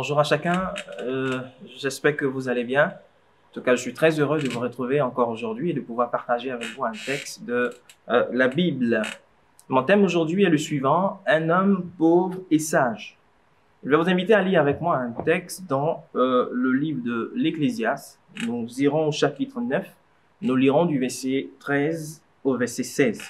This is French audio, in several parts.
Bonjour à chacun, j'espère que vous allez bien. En tout cas, je suis très heureux de vous retrouver encore aujourd'hui et de pouvoir partager avec vous un texte de la Bible. Mon thème aujourd'hui est le suivant, un homme pauvre et sage. Je vais vous inviter à lire avec moi un texte dans le livre de l'Ecclésiaste. Nous irons au chapitre 9, nous lirons du verset 13 au verset 16.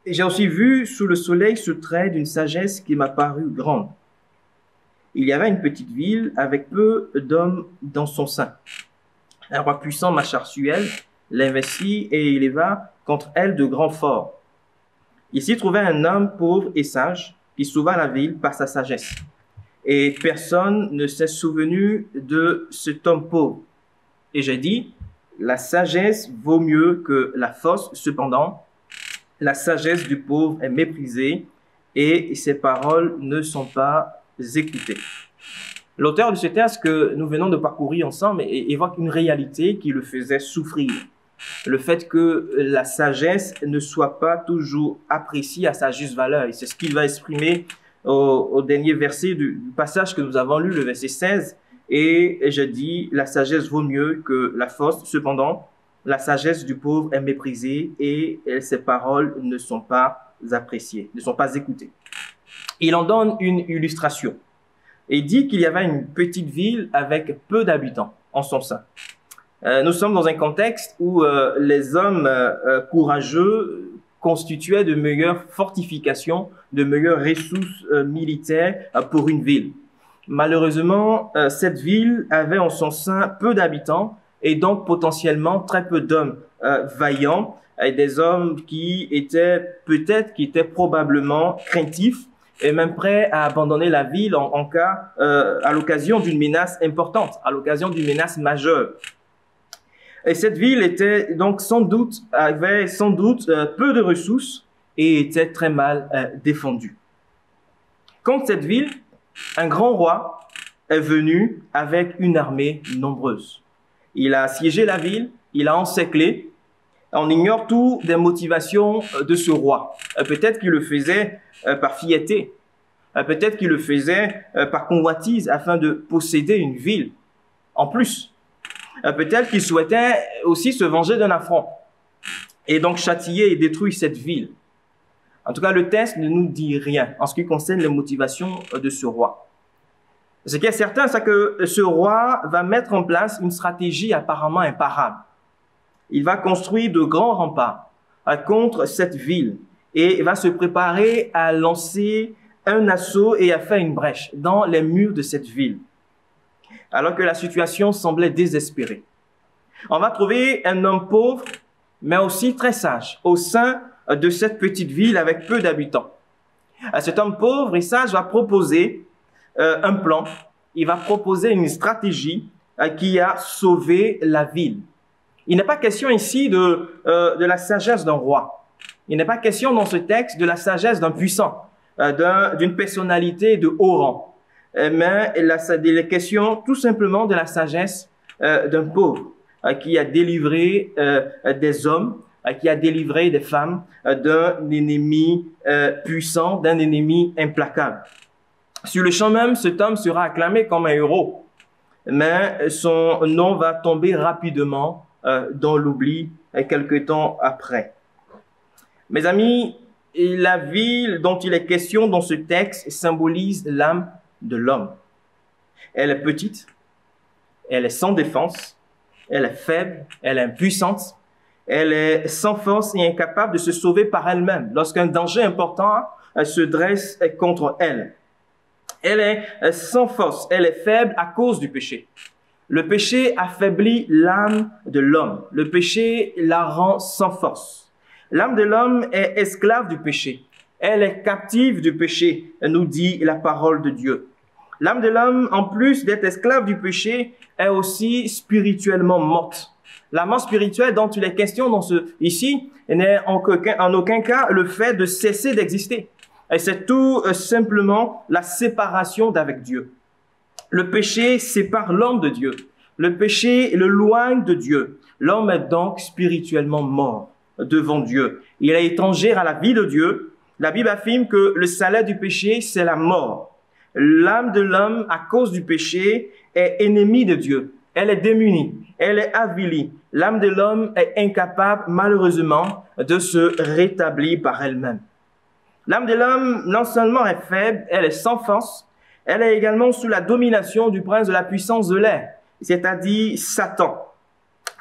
Et j'ai aussi vu sous le soleil ce trait d'une sagesse qui m'a paru grande. Il y avait une petite ville avec peu d'hommes dans son sein. Un roi puissant marcha sur elle, l'investit et il éleva contre elle de grands forts. Il s'y trouvait un homme pauvre et sage qui sauva la ville par sa sagesse. Et personne ne s'est souvenu de cet homme pauvre. Et j'ai dit, la sagesse vaut mieux que la force. Cependant, la sagesse du pauvre est méprisée et ses paroles ne sont pas écoutées. L'auteur de ce texte que nous venons de parcourir ensemble évoque une réalité qui le faisait souffrir. Le fait que la sagesse ne soit pas toujours appréciée à sa juste valeur. Et c'est ce qu'il va exprimer au dernier verset du passage que nous avons lu, le verset 16. Et je dis, la sagesse vaut mieux que la force. Cependant, la sagesse du pauvre est méprisée et ses paroles ne sont pas appréciées, ne sont pas écoutées. Il en donne une illustration. Et dit qu'il y avait une petite ville avec peu d'habitants en son sein. Nous sommes dans un contexte où les hommes courageux constituaient de meilleures fortifications, de meilleures ressources militaires pour une ville. Malheureusement, cette ville avait en son sein peu d'habitants et donc potentiellement très peu d'hommes vaillants, et des hommes qui étaient probablement craintifs et même prêts à abandonner la ville en cas, à l'occasion d'une menace importante, à l'occasion d'une menace majeure. Et cette ville était donc avait sans doute peu de ressources et était très mal défendue. Contre cette ville, un grand roi est venu avec une armée nombreuse. Il a assiégé la ville, il a encerclé. On ignore tout des motivations de ce roi. Peut-être qu'il le faisait par fierté. Peut-être qu'il le faisait par convoitise afin de posséder une ville en plus. Peut-être qu'il souhaitait aussi se venger d'un affront et donc châtier et détruire cette ville. En tout cas, le texte ne nous dit rien en ce qui concerne les motivations de ce roi. Ce qui est certain, c'est que ce roi va mettre en place une stratégie apparemment imparable. Il va construire de grands remparts contre cette ville et va se préparer à lancer un assaut et à faire une brèche dans les murs de cette ville, alors que la situation semblait désespérée. On va trouver un homme pauvre, mais aussi très sage, au sein de cette petite ville avec peu d'habitants. Cet homme pauvre et sage va proposer un plan, il va proposer une stratégie qui a sauvé la ville. Il n'est pas question ici de la sagesse d'un roi. Il n'est pas question dans ce texte de la sagesse d'un puissant, d'une personnalité de haut rang. Mais il est question tout simplement de la sagesse d'un pauvre qui a délivré des hommes, qui a délivré des femmes d'un ennemi puissant, d'un ennemi implacable. Sur le champ même, cet homme sera acclamé comme un héros, mais son nom va tomber rapidement dans l'oubli quelque temps après. Mes amis, la ville dont il est question dans ce texte symbolise l'âme de l'homme. Elle est petite, elle est sans défense, elle est faible, elle est impuissante, elle est sans force et incapable de se sauver par elle-même lorsqu'un danger important se dresse contre elle. Elle est sans force, elle est faible à cause du péché. Le péché affaiblit l'âme de l'homme. Le péché la rend sans force. L'âme de l'homme est esclave du péché. Elle est captive du péché, nous dit la parole de Dieu. L'âme de l'homme, en plus d'être esclave du péché, est aussi spirituellement morte. La mort spirituelle dont il est question ici n'est en aucun cas le fait de cesser d'exister. Et c'est tout simplement la séparation d'avec Dieu. Le péché sépare l'homme de Dieu. Le péché l'éloigne de Dieu. L'homme est donc spirituellement mort devant Dieu. Il est étranger à la vie de Dieu. La Bible affirme que le salaire du péché, c'est la mort. L'âme de l'homme, à cause du péché, est ennemie de Dieu. Elle est démunie, elle est avilie. L'âme de l'homme est incapable, malheureusement, de se rétablir par elle-même. L'âme de l'homme, non seulement est faible, elle est sans force, elle est également sous la domination du prince de la puissance de l'air, c'est-à-dire Satan.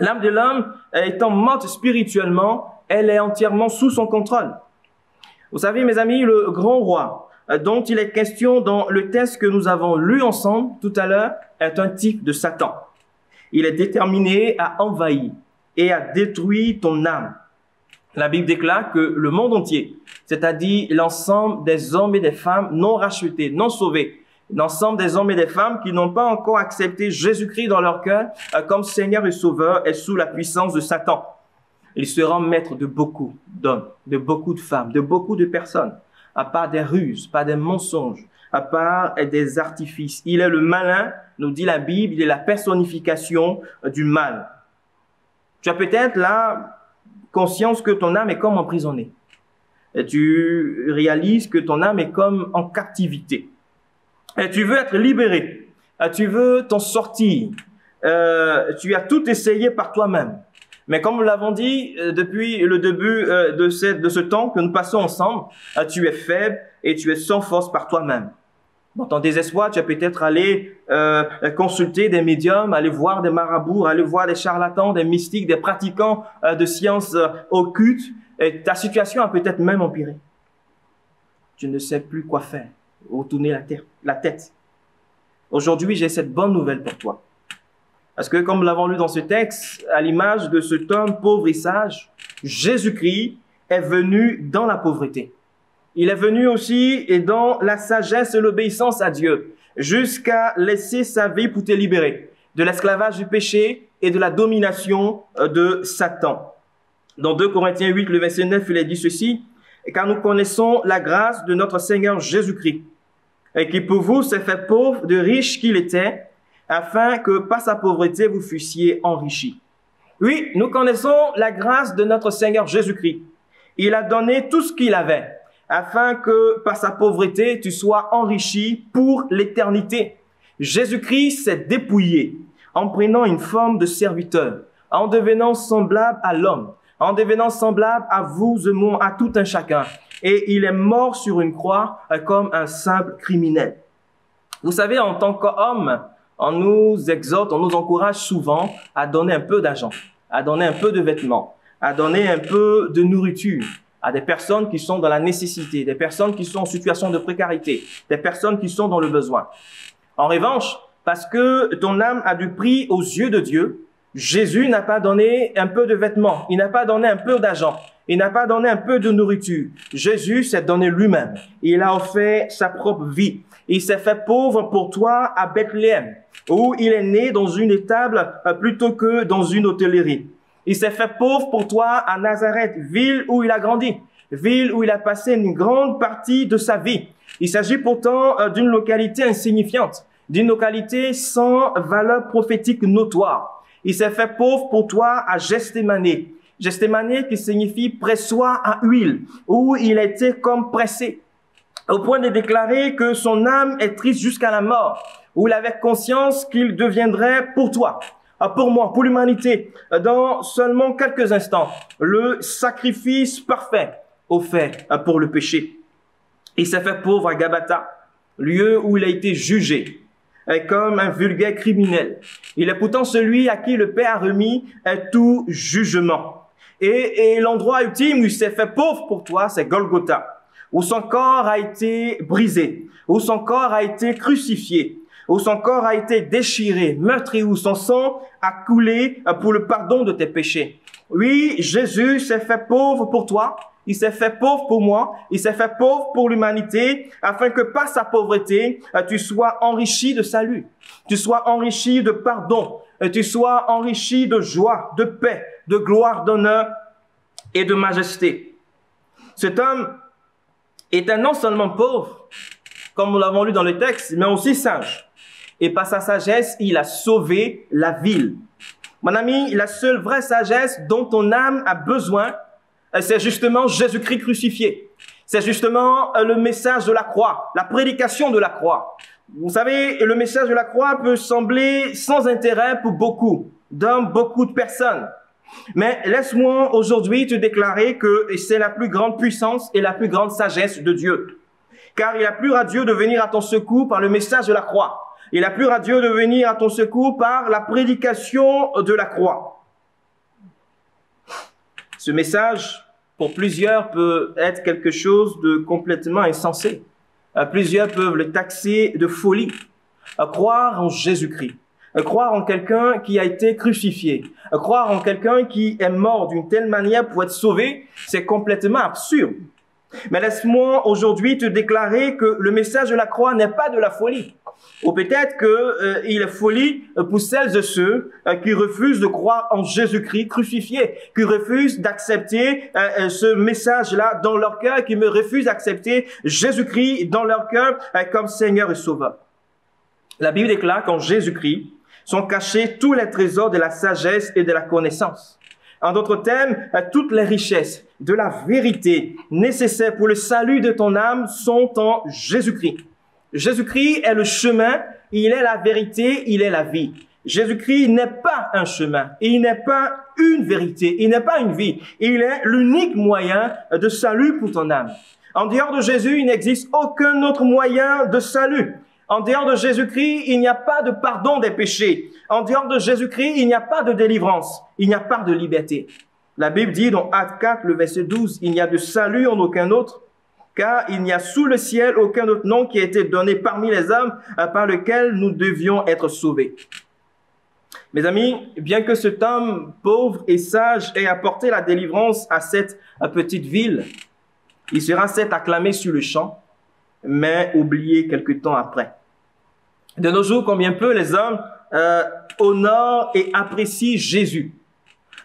L'âme de l'homme, étant morte spirituellement, elle est entièrement sous son contrôle. Vous savez, mes amis, le grand roi dont il est question dans le texte que nous avons lu ensemble tout à l'heure est un type de Satan. Il est déterminé à envahir et à détruire ton âme. La Bible déclare que le monde entier, c'est-à-dire l'ensemble des hommes et des femmes non rachetés, non sauvés, l'ensemble des hommes et des femmes qui n'ont pas encore accepté Jésus-Christ dans leur cœur comme Seigneur et Sauveur, est sous la puissance de Satan. Il sera maître de beaucoup d'hommes, de beaucoup de femmes, de beaucoup de personnes, à part des ruses, pas des mensonges, à part des artifices. Il est le malin, nous dit la Bible, il est la personnification du mal. Tu as peut-être là conscience que ton âme est comme emprisonnée. Et tu réalises que ton âme est comme en captivité. Et tu veux être libéré. Tu veux t'en sortir. Tu as tout essayé par toi-même. Mais comme nous l'avons dit depuis le début de ce temps que nous passons ensemble, tu es faible et tu es sans force par toi-même. Dans ton désespoir, tu as peut-être allé consulter des médiums, aller voir des marabouts, aller voir des charlatans, des mystiques, des pratiquants de sciences occultes. Et ta situation a peut-être même empiré. Tu ne sais plus quoi faire, où tourner la tête. Aujourd'hui, j'ai cette bonne nouvelle pour toi. Parce que comme nous l'avons lu dans ce texte, à l'image de cet homme pauvre et sage, Jésus-Christ est venu dans la pauvreté. Il est venu aussi et dans la sagesse et l'obéissance à Dieu, jusqu'à laisser sa vie pour te libérer de l'esclavage du péché et de la domination de Satan. Dans 2 Corinthiens 8, le verset 9, il est dit ceci, « Car nous connaissons la grâce de notre Seigneur Jésus-Christ, et qui pour vous s'est fait pauvre de riche qu'il était, afin que par sa pauvreté vous fussiez enrichis. » Oui, nous connaissons la grâce de notre Seigneur Jésus-Christ. Il a donné tout ce qu'il avait, afin que par sa pauvreté tu sois enrichi pour l'éternité. Jésus-Christ s'est dépouillé en prenant une forme de serviteur, en devenant semblable à l'homme, en devenant semblable à vous et moi, à tout un chacun. Et il est mort sur une croix comme un simple criminel. Vous savez, en tant qu'homme, on nous exhorte, on nous encourage souvent à donner un peu d'argent, à donner un peu de vêtements, à donner un peu de nourriture à des personnes qui sont dans la nécessité, des personnes qui sont en situation de précarité, des personnes qui sont dans le besoin. En revanche, parce que ton âme a du prix aux yeux de Dieu, Jésus n'a pas donné un peu de vêtements, il n'a pas donné un peu d'argent, il n'a pas donné un peu de nourriture. Jésus s'est donné lui-même. Il a offert sa propre vie. Il s'est fait pauvre pour toi à Bethléem, où il est né dans une étable plutôt que dans une hôtellerie. Il s'est fait pauvre pour toi à Nazareth, ville où il a grandi, ville où il a passé une grande partie de sa vie. Il s'agit pourtant d'une localité insignifiante, d'une localité sans valeur prophétique notoire. Il s'est fait pauvre pour toi à Gethsémani. Gethsémani qui signifie pressoir à huile, où il a été comme pressé, au point de déclarer que son âme est triste jusqu'à la mort, où il avait conscience qu'il deviendrait pour toi, pour moi, pour l'humanité, dans seulement quelques instants, le sacrifice parfait offert pour le péché. Il s'est fait pauvre à Gabata, lieu où il a été jugé comme un vulgaire criminel. Il est pourtant celui à qui le Père a remis tout jugement. Et l'endroit ultime où il s'est fait pauvre pour toi, c'est Golgotha, où son corps a été brisé, où son corps a été crucifié, où son corps a été déchiré, meurtri, où son sang a coulé pour le pardon de tes péchés. Oui, Jésus s'est fait pauvre pour toi, il s'est fait pauvre pour moi, il s'est fait pauvre pour l'humanité, afin que par sa pauvreté, tu sois enrichi de salut, tu sois enrichi de pardon, tu sois enrichi de joie, de paix, de gloire, d'honneur et de majesté. Cet homme était non seulement pauvre, comme nous l'avons lu dans le texte, mais aussi sage. Et par sa sagesse, il a sauvé la ville. Mon ami, la seule vraie sagesse dont ton âme a besoin, c'est justement Jésus-Christ crucifié. C'est justement le message de la croix, la prédication de la croix. Vous savez, le message de la croix peut sembler sans intérêt pour beaucoup d'hommes, beaucoup de personnes. Mais laisse-moi aujourd'hui te déclarer que c'est la plus grande puissance et la plus grande sagesse de Dieu. Car il a plu à Dieu de venir à ton secours par le message de la croix. Il a plu à Dieu de venir à ton secours par la prédication de la croix. Ce message, pour plusieurs, peut être quelque chose de complètement insensé. Plusieurs peuvent le taxer de folie. Croire en Jésus-Christ. Croire en quelqu'un qui a été crucifié. Croire en quelqu'un qui est mort d'une telle manière pour être sauvé, c'est complètement absurde. Mais laisse-moi aujourd'hui te déclarer que le message de la croix n'est pas de la folie. Ou peut-être qu'il est folie pour celles et ceux qui refusent de croire en Jésus-Christ crucifié, qui refusent d'accepter ce message-là dans leur cœur, qui me refusent d'accepter Jésus-Christ dans leur cœur comme Seigneur et Sauveur. La Bible déclare qu'en Jésus-Christ sont cachés tous les trésors de la sagesse et de la connaissance. En d'autres termes, toutes les richesses de la vérité nécessaires pour le salut de ton âme sont en Jésus-Christ. Jésus-Christ est le chemin, il est la vérité, il est la vie. Jésus-Christ n'est pas un chemin, il n'est pas une vérité, il n'est pas une vie. Il est l'unique moyen de salut pour ton âme. En dehors de Jésus, il n'existe aucun autre moyen de salut. En dehors de Jésus-Christ, il n'y a pas de pardon des péchés. En dehors de Jésus-Christ, il n'y a pas de délivrance. Il n'y a pas de liberté. La Bible dit dans Actes 4, le verset 12, « Il n'y a de salut en aucun autre, car il n'y a sous le ciel aucun autre nom qui a été donné parmi les hommes par lequel nous devions être sauvés. » Mes amis, bien que cet homme pauvre et sage ait apporté la délivrance à cette petite ville, il sera certes acclamé sur le champ, mais oublié quelque temps après. De nos jours, combien peu les hommes honorent et apprécient Jésus.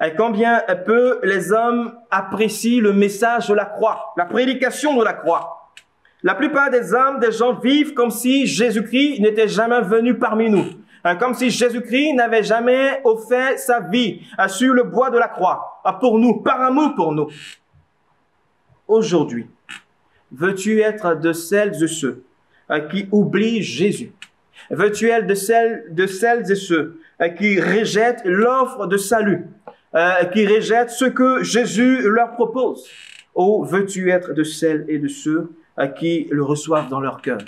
Et combien peu les hommes apprécient le message de la croix, la prédication de la croix. La plupart des hommes, des gens vivent comme si Jésus-Christ n'était jamais venu parmi nous. Comme si Jésus-Christ n'avait jamais offert sa vie sur le bois de la croix, pour nous, par amour pour nous. Aujourd'hui, veux-tu être de celles et ceux qui oublient Jésus? Veux-tu être de celles et ceux qui rejettent l'offre de salut, qui rejettent ce que Jésus leur propose? Ou veux-tu être de celles et de ceux qui le reçoivent dans leur cœur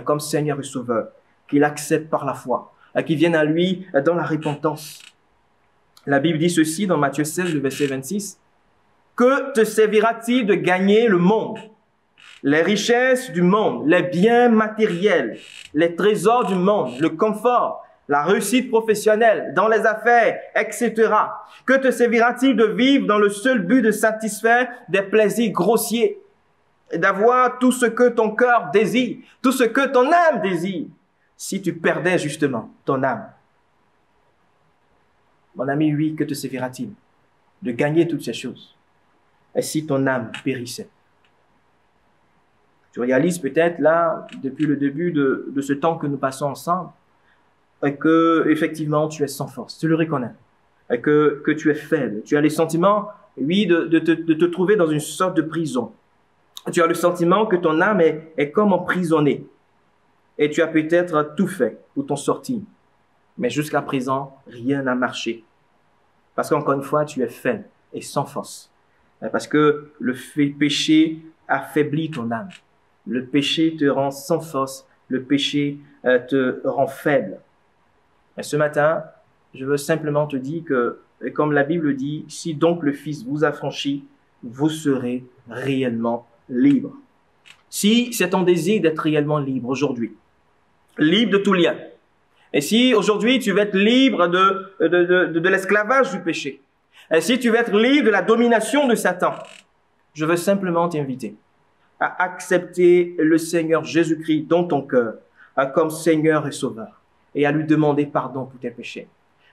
comme Seigneur et Sauveur, qui l'acceptent par la foi, qui viennent à lui dans la repentance? La Bible dit ceci dans Matthieu 16, le verset 26. « Que te servira-t-il de gagner le monde, les richesses du monde, les biens matériels, les trésors du monde, le confort, la réussite professionnelle, dans les affaires, etc. Que te servira-t-il de vivre dans le seul but de satisfaire des plaisirs grossiers, d'avoir tout ce que ton cœur désire, tout ce que ton âme désire, si tu perdais justement ton âme? Mon ami, oui, que te servira-t-il de gagner toutes ces choses, et si ton âme périssait? Tu réalises peut-être là, depuis le début de ce temps que nous passons ensemble, que effectivement tu es sans force, tu le reconnais, que tu es faible, tu as le sentiment, oui, de te trouver dans une sorte de prison. Tu as le sentiment que ton âme est comme emprisonnée, et tu as peut-être tout fait pour t'en sortir, mais jusqu'à présent, rien n'a marché, parce qu'encore une fois, tu es faible et sans force, parce que le péché affaiblit ton âme. Le péché te rend sans force, le péché te rend faible. Et ce matin, je veux simplement te dire que, comme la Bible dit, si donc le Fils vous affranchit, vous serez réellement libre. Si c'est ton désir d'être réellement libre aujourd'hui, libre de tout lien, et si aujourd'hui tu veux être libre de l'esclavage du péché, et si tu veux être libre de la domination de Satan, je veux simplement t'inviter à accepter le Seigneur Jésus-Christ dans ton cœur comme Seigneur et Sauveur et à lui demander pardon pour tes péchés.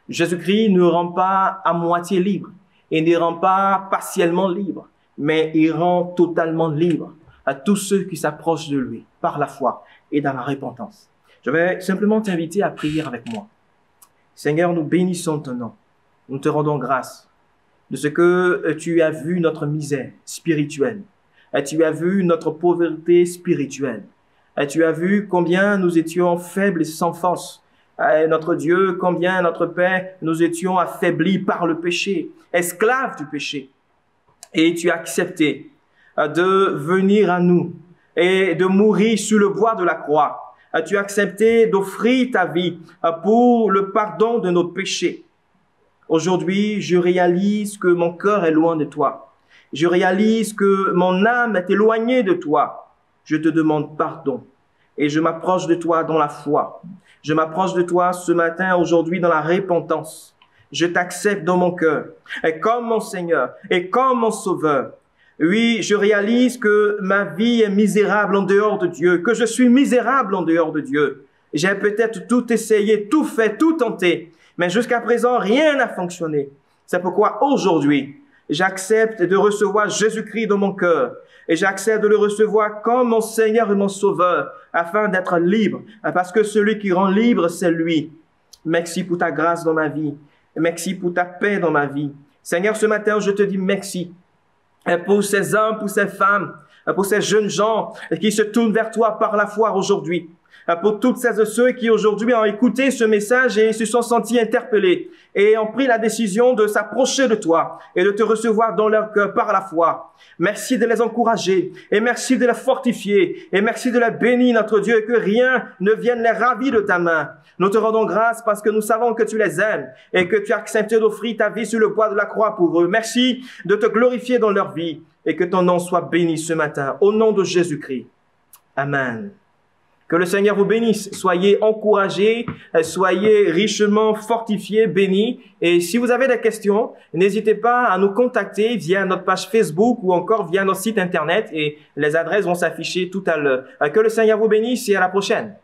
Jésus-Christ ne rend pas à moitié libre et ne rend pas partiellement libre, mais il rend totalement libre à tous ceux qui s'approchent de lui par la foi et dans la repentance. Je vais simplement t'inviter à prier avec moi. Seigneur, nous bénissons ton nom. Nous te rendons grâce de ce que tu as vu notre misère spirituelle, Tu as vu notre pauvreté spirituelle. Tu as vu combien nous étions faibles et sans force. Notre Dieu, combien notre Père, nous étions affaiblis par le péché, esclaves du péché. Et tu as accepté de venir à nous et de mourir sur le bois de la croix. Tu as accepté d'offrir ta vie pour le pardon de nos péchés. Aujourd'hui, je réalise que mon cœur est loin de toi. Je réalise que mon âme est éloignée de toi. Je te demande pardon et je m'approche de toi dans la foi. Je m'approche de toi ce matin, aujourd'hui, dans la repentance. Je t'accepte dans mon cœur, et comme mon Seigneur, et comme mon Sauveur. Oui, je réalise que ma vie est misérable en dehors de Dieu, que je suis misérable en dehors de Dieu. J'ai peut-être tout essayé, tout fait, tout tenté, mais jusqu'à présent, rien n'a fonctionné. C'est pourquoi aujourd'hui, j'accepte de recevoir Jésus-Christ dans mon cœur et j'accepte de le recevoir comme mon Seigneur et mon Sauveur afin d'être libre, parce que celui qui rend libre, c'est lui. Merci pour ta grâce dans ma vie. Merci pour ta paix dans ma vie. Seigneur, ce matin, je te dis merci pour ces hommes, pour ces femmes, pour ces jeunes gens qui se tournent vers toi par la foi aujourd'hui. Pour toutes celles et ceux qui aujourd'hui ont écouté ce message et se sont sentis interpellés et ont pris la décision de s'approcher de toi et de te recevoir dans leur cœur par la foi. Merci de les encourager et merci de les fortifier et merci de les bénir, notre Dieu, et que rien ne vienne les ravir de ta main. Nous te rendons grâce parce que nous savons que tu les aimes et que tu as accepté d'offrir ta vie sur le bois de la croix pour eux. Merci de te glorifier dans leur vie et que ton nom soit béni ce matin. Au nom de Jésus-Christ. Amen. Que le Seigneur vous bénisse. Soyez encouragés, soyez richement fortifiés, bénis. Et si vous avez des questions, n'hésitez pas à nous contacter via notre page Facebook ou encore via notre site internet et les adresses vont s'afficher tout à l'heure. Que le Seigneur vous bénisse et à la prochaine.